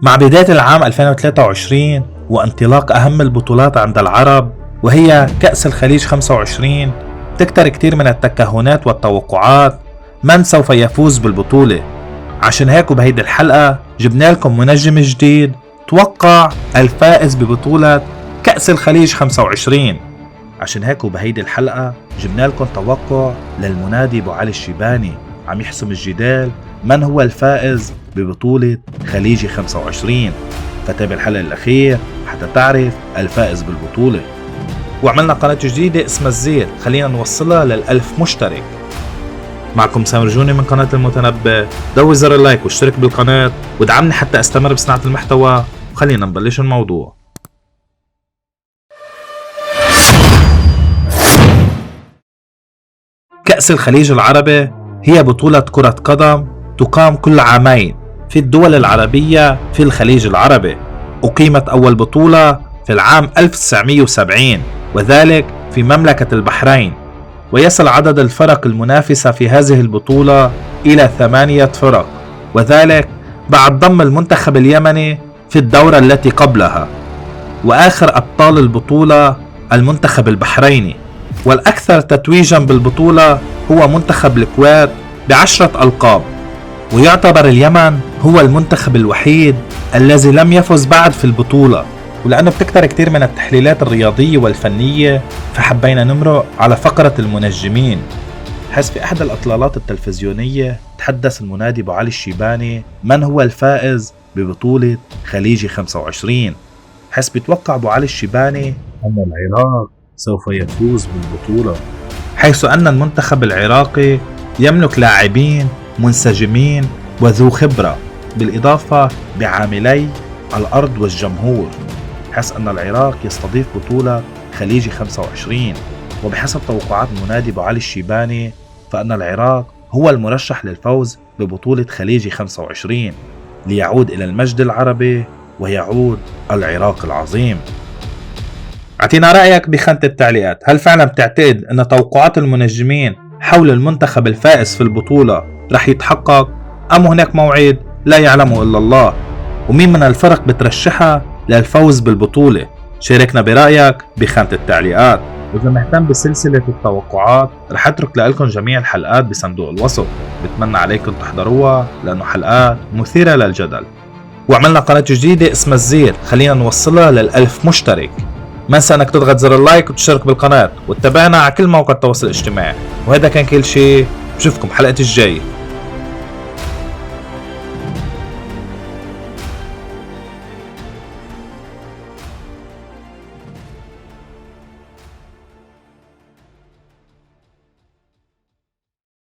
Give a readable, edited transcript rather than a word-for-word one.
مع بداية العام 2023 وانطلاق أهم البطولات عند العرب وهي كأس الخليج 25، تكتر كتير من التكهنات والتوقعات من سوف يفوز بالبطولة. عشان هيك بهيدي الحلقة جبنا لكم منجم جديد توقع الفائز ببطولة كأس الخليج 25. عشان هيك بهيدي الحلقة جبنا لكم توقع للمنادي أبو علي الشيباني عم يحسم الجدال من هو الفائز ببطولة خليجي 25. فتابع الحلقة الأخير حتى تعرف الفائز بالبطولة. وعملنا قناة جديدة اسمها الزير، خلينا نوصلها لل1000 مشترك. معكم سامر جوني من قناة المتنبئ. ضوي زر اللايك واشترك بالقناة ودعمني حتى استمر بصناعة المحتوى، وخلينا نبلش الموضوع. كأس الخليج العربي هي بطولة كرة قدم تقام كل عامين في الدول العربية في الخليج العربي. أقيمت أول بطولة في العام 1970 وذلك في مملكة البحرين، ويصل عدد الفرق المنافسة في هذه البطولة إلى 8 فرق، وذلك بعد ضم المنتخب اليمني في الدورة التي قبلها. وآخر أبطال البطولة المنتخب البحريني، والأكثر تتويجا بالبطولة هو منتخب الكويت ب10 ألقاب. ويعتبر اليمن هو المنتخب الوحيد الذي لم يفز بعد في البطولة. ولأنه بتكتر كتير من التحليلات الرياضية والفنية فحبينا نمرق على فقرة المنجمين. حيث في أحد الإطلالات التلفزيونية تحدث المنادي أبو علي الشيباني من هو الفائز ببطولة خليجي 25، حيث بيتوقع أبو علي الشيباني أن العراق سوف يفوز بالبطولة، حيث أن المنتخب العراقي يملك لاعبين منسجمين وذو خبرة، بالإضافة بعاملي الأرض والجمهور، حيث أن العراق يستضيف بطولة خليجي 25. وبحسب توقعات المنادي أبو علي الشيباني فأن العراق هو المرشح للفوز ببطولة خليجي 25 ليعود إلى المجد العربي ويعود العراق العظيم. اعطينا رأيك بخانة التعليقات. هل فعلا بتعتقد أن توقعات المنجمين حول المنتخب الفائز في البطولة رح يتحقق، أم هناك موعد لا يعلمه إلا الله؟ ومين من الفرق بترشحها للفوز بالبطولة؟ شاركنا برأيك بخانة التعليقات. وإذا مهتم بسلسلة التوقعات رح أترك لكم جميع الحلقات بصندوق الوصف، بتمنى عليكم تحضروها لأنه حلقات مثيرة للجدل. وعملنا قناة جديدة اسمها الزير، خلينا نوصلها لل1000 مشترك. ما انسى انك تضغط زر اللايك وتشترك بالقناة وتتابعنا على كل مواقع التواصل الاجتماعي. وهذا كان كل شيء، بشوفكم حلقة الجاي.